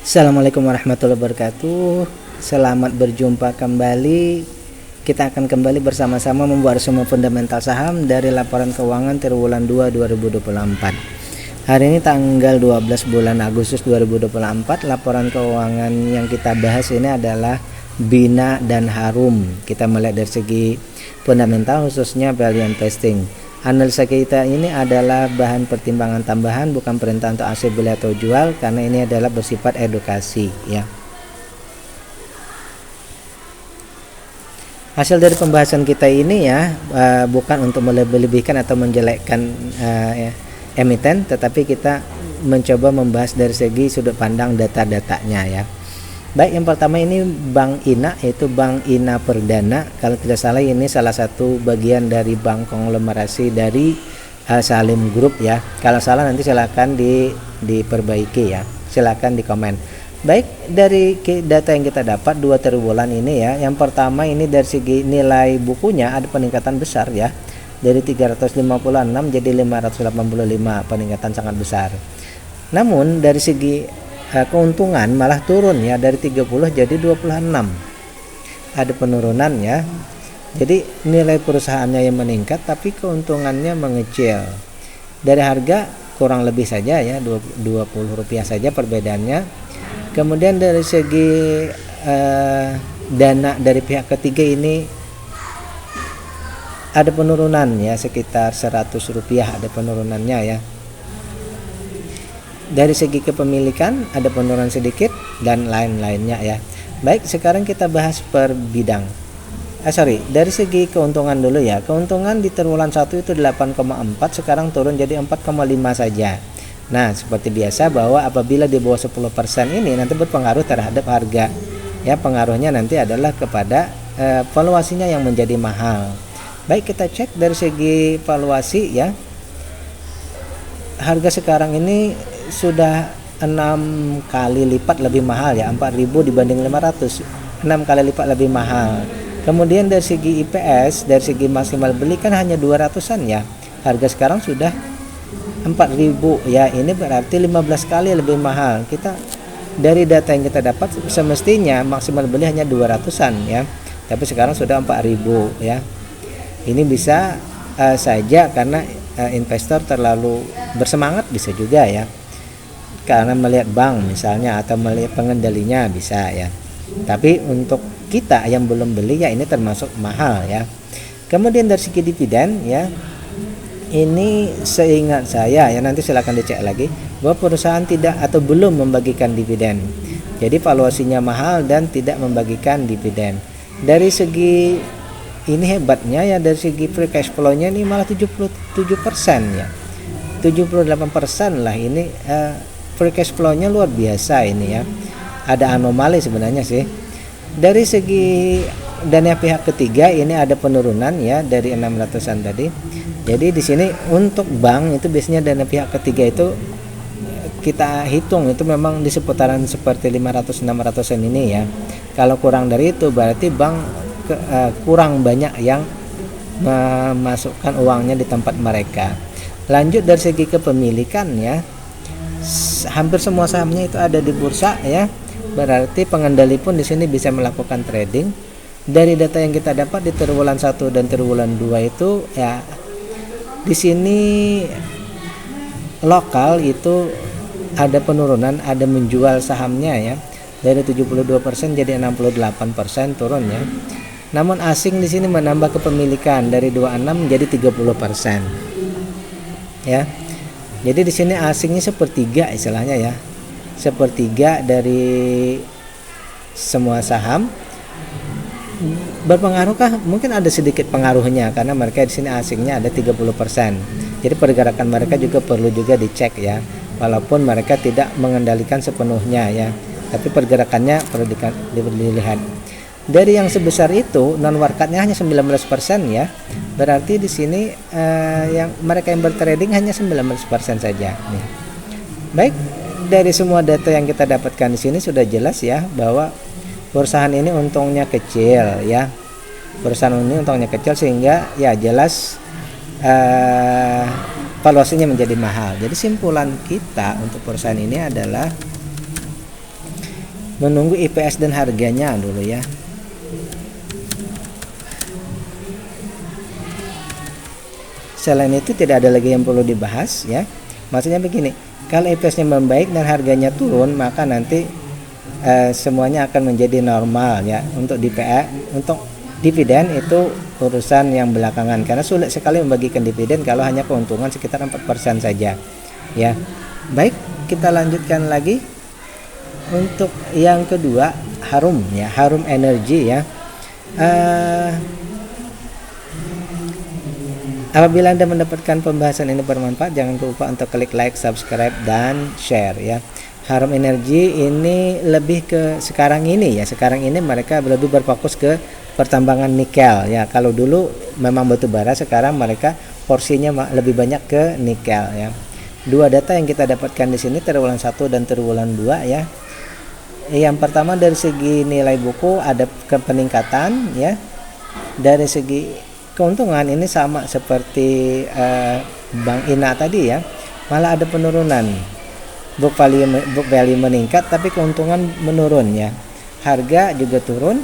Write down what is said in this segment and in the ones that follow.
Assalamualaikum warahmatullahi wabarakatuh. Selamat berjumpa kembali. Kita akan kembali bersama-sama membuat semua fundamental saham dari laporan keuangan triwulan 2 2024. Hari ini tanggal 12 bulan Agustus 2024. Laporan keuangan yang kita bahas ini adalah Bina dan Harum. Kita melihat dari segi fundamental, khususnya value investing. Analisa kita ini adalah bahan pertimbangan tambahan, bukan perintah untuk asli beli atau jual, karena ini adalah bersifat edukasi ya. Hasil dari pembahasan kita ini ya, bukan untuk melebih-lebihkan atau menjelekkan emiten, tetapi kita mencoba membahas dari segi sudut pandang data-datanya ya. Baik, yang pertama ini Bank INA, yaitu Bank INA Perdana. Kalau tidak salah ini salah satu bagian dari bank konglomerasi dari Salim Group ya. Kalau salah nanti silakan diperbaiki ya. Silakan di komen. Baik, dari data yang kita dapat 2 triwulan ini ya. Yang pertama ini dari segi nilai bukunya ada peningkatan besar ya. Dari 356 jadi 585, peningkatan sangat besar. Namun dari segi keuntungan malah turun ya, dari 30 jadi 26. Ada penurunan ya. Jadi nilai perusahaannya yang meningkat tapi keuntungannya mengecil. Dari harga kurang lebih saja ya, Rp20 saja perbedaannya. Kemudian dari segi dana dari pihak ketiga ini ada penurunan ya, sekitar Rp100 ada penurunannya ya. Dari segi kepemilikan ada penurunan sedikit dan lain-lainnya ya. Baik, sekarang kita bahas per bidang. Dari segi keuntungan dulu ya. Keuntungan di triwulan 1 itu 8,4, sekarang turun jadi 4,5 saja. Nah, seperti biasa bahwa apabila di bawah 10% ini nanti berpengaruh terhadap harga. Ya, pengaruhnya nanti adalah kepada valuasinya yang menjadi mahal. Baik, kita cek dari segi valuasi ya. Harga sekarang ini sudah 6 kali lipat lebih mahal ya, 4.000 dibanding 500, 6 kali lipat lebih mahal. Kemudian dari segi IPS, dari segi maksimal beli kan hanya 200-an ya, harga sekarang sudah 4.000 ya, ini berarti 15 kali lebih mahal. Kita dari data yang kita dapat semestinya maksimal beli hanya 200-an ya, tapi sekarang sudah 4.000 ya. Ini bisa saja karena investor terlalu bersemangat, bisa juga ya, karena melihat bank misalnya atau melihat pengendalinya bisa ya. Tapi untuk kita yang belum beli ya ini termasuk mahal ya. Kemudian dari segi dividen ya, ini seingat saya ya, nanti silakan dicek lagi bahwa perusahaan tidak atau belum membagikan dividen. Jadi valuasinya mahal dan tidak membagikan dividen. Dari segi ini hebatnya ya, dari segi free cash flow-nya ini malah 77% ya. 78% lah ini free cash flow-nya luar biasa ini ya. Ada anomali sebenarnya sih. Dari segi dana pihak ketiga ini ada penurunan ya, dari 600-an tadi. Jadi di sini untuk bank itu biasanya dana pihak ketiga itu kita hitung itu memang di seputaran seperti 500-600-an ini ya. Kalau kurang dari itu berarti bank kurang banyak yang memasukkan uangnya di tempat mereka. Lanjut dari segi kepemilikan ya, hampir semua sahamnya itu ada di bursa ya. Berarti pengendali pun di sini bisa melakukan trading. Dari data yang kita dapat di triwulan 1 dan triwulan 2 itu ya, di sini lokal itu ada penurunan, ada menjual sahamnya ya, dari 72% jadi 68% turun ya. Namun asing di sini menambah kepemilikan dari 26 menjadi 30% ya. Jadi di sini asingnya sepertiga istilahnya ya, sepertiga dari semua saham. Berpengaruhkah? Mungkin ada sedikit pengaruhnya karena mereka di sini asingnya ada 30%. Jadi pergerakan mereka juga perlu juga dicek ya, walaupun mereka tidak mengendalikan sepenuhnya ya, tapi pergerakannya perlu dilihat. Dari yang sebesar itu non marketnya hanya 19% ya. Berarti di sini yang mereka yang bertrading hanya 19% saja nih. Baik, dari semua data yang kita dapatkan di sini sudah jelas ya bahwa perusahaan ini untungnya kecil ya. Perusahaan ini untungnya kecil sehingga ya jelas valuasinya menjadi mahal. Jadi simpulan kita untuk perusahaan ini adalah menunggu IPS dan harganya dulu ya. Selain itu tidak ada lagi yang perlu dibahas ya. Maksudnya begini, kalau IPS-nya membaik dan harganya turun, maka nanti semuanya akan menjadi normal ya. Untuk dividen itu urusan yang belakangan, karena sulit sekali membagikan dividen kalau hanya keuntungan sekitar 4% saja ya. Baik, kita lanjutkan lagi. Untuk yang kedua, Harum ya, Harum Energy ya. Apabila Anda mendapatkan pembahasan ini bermanfaat, jangan lupa untuk klik like, subscribe, dan share ya. Harum Energy ini lebih ke sekarang ini ya. Sekarang ini mereka lebih berfokus ke pertambangan nikel ya. Kalau dulu memang batu bara, sekarang mereka porsinya lebih banyak ke nikel ya. Dua data yang kita dapatkan di sini, triwulan 1 dan triwulan 2 ya. Yang pertama dari segi nilai buku ada peningkatan ya. Dari segi keuntungan ini sama seperti Bank Ina tadi ya, malah ada penurunan. Book value meningkat tapi keuntungan menurun ya. Harga juga turun.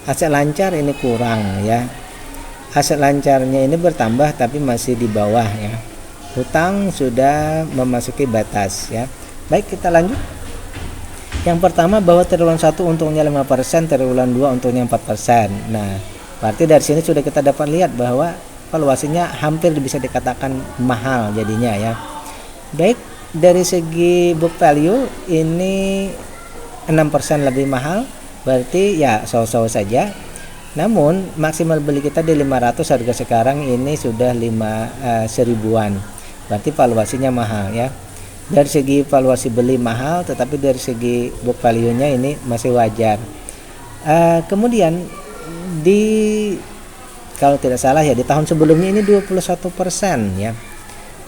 Aset lancar ini kurang ya. Aset lancarnya ini bertambah tapi masih di bawah ya. Hutang sudah memasuki batas ya. Baik, kita lanjut. Yang pertama bahwa triwulan 1 untungnya 5%, triwulan 2 untungnya 4%. Nah, berarti dari sini sudah kita dapat lihat bahwa valuasinya hampir bisa dikatakan mahal jadinya ya. Baik, dari segi book value ini 6% lebih mahal, berarti ya so-so saja. Namun maksimal beli kita di 500, harga sekarang ini sudah 1000-an. Berarti valuasinya mahal ya. Dari segi valuasi beli mahal, tetapi dari segi book value-nya ini masih wajar. Kemudian kalau tidak salah ya, di tahun sebelumnya ini 21% ya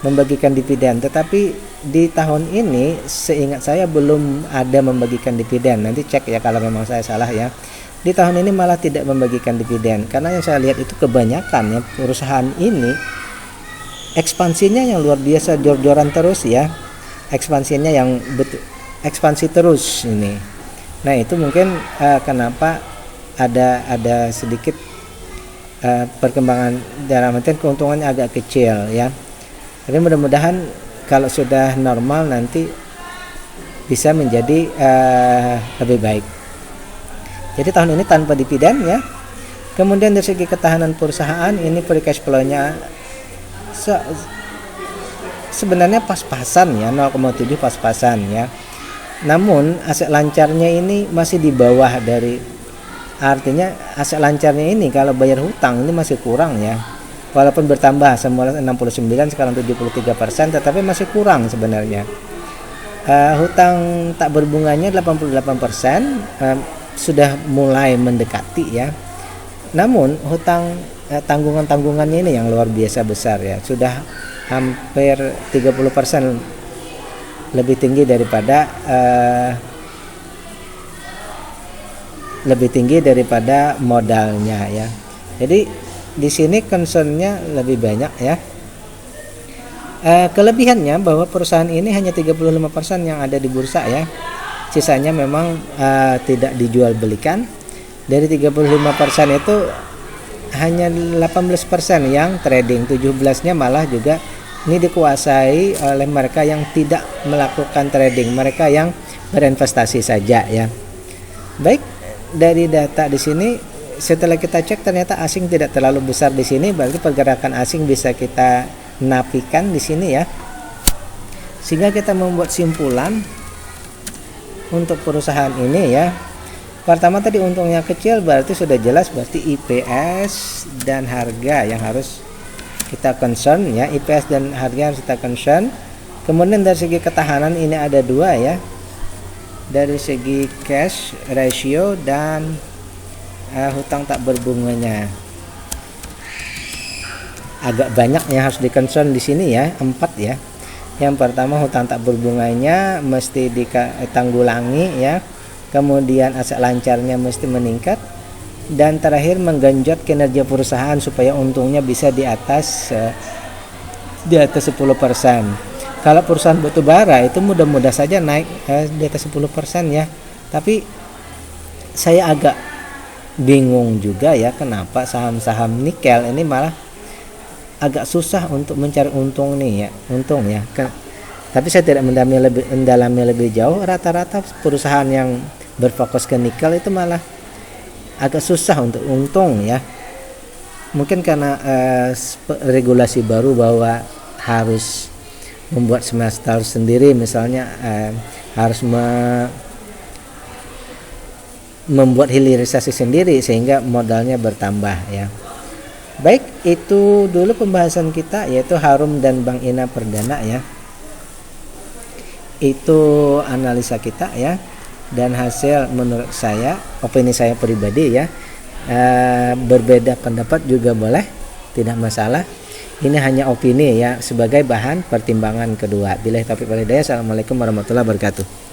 membagikan dividen, tetapi di tahun ini seingat saya belum ada membagikan dividen. Nanti cek ya kalau memang saya salah ya. Di tahun ini malah tidak membagikan dividen, karena yang saya lihat itu kebanyakan ya perusahaan ini ekspansinya yang luar biasa, jor-joran terus ya. Ekspansinya yang ekspansi terus ini. Nah, itu mungkin kenapa ada sedikit perkembangan dalam artian keuntungannya agak kecil ya. Tapi mudah-mudahan kalau sudah normal nanti bisa menjadi lebih baik. Jadi tahun ini tanpa dividen ya. Kemudian dari segi ketahanan perusahaan ini free cash flow-nya sebenarnya pas-pasan ya, 0,7 pas-pasan ya. Namun aset lancarnya ini masih di bawah dari, artinya aset lancarnya ini kalau bayar hutang ini masih kurang ya. Walaupun bertambah semula 69 sekarang 73%, tetapi masih kurang sebenarnya. Hutang tak berbunganya 88%, sudah mulai mendekati ya. Namun hutang tanggungan-tanggungannya ini yang luar biasa besar ya. Sudah hampir 30% lebih tinggi daripada modalnya ya. Jadi di sini concernnya lebih banyak ya. Kelebihannya bahwa perusahaan ini hanya 35% yang ada di bursa ya. Sisanya memang tidak dijual belikan. Dari 35% itu hanya 18% yang trading, 17-nya malah juga ini dikuasai oleh mereka yang tidak melakukan trading, mereka yang berinvestasi saja ya. Baik, dari data di sini setelah kita cek ternyata asing tidak terlalu besar di sini, berarti pergerakan asing bisa kita nafikan di sini ya. Sehingga kita membuat simpulan untuk perusahaan ini ya. Pertama tadi untungnya kecil, berarti sudah jelas berarti IPS dan harga yang harus kita concern ya. IPS dan harga harus kita concern. Kemudian dari segi ketahanan ini ada dua ya. Dari segi cash ratio dan hutang tak berbunganya. Agak banyak yang harus di-concern di sini ya, 4 ya. Yang pertama hutang tak berbunganya mesti ditanggulangi ya. Kemudian aset lancarnya mesti meningkat, dan terakhir menggenjot kinerja perusahaan supaya untungnya bisa di atas 10%. Kalau perusahaan batubara itu mudah-mudah saja naik di atas 10% ya. Tapi saya agak bingung juga ya, kenapa saham-saham nikel ini malah agak susah untuk mencari untung ya. Tapi saya tidak mendalami lebih jauh. Rata-rata perusahaan yang berfokus ke nikel itu malah agak susah untuk untung ya. Mungkin karena regulasi baru bahwa harus membuat smelter sendiri, misalnya harus membuat hilirisasi sendiri sehingga modalnya bertambah ya. Baik, itu dulu pembahasan kita, yaitu Harum dan Bank Ina Perdana ya. Itu analisa kita ya, dan hasil menurut saya, opini saya pribadi ya. Berbeda pendapat juga boleh, tidak masalah. Ini hanya opini ya, sebagai bahan pertimbangan kedua. Billahi taufiq wal hidayah. Assalamualaikum warahmatullahi wabarakatuh.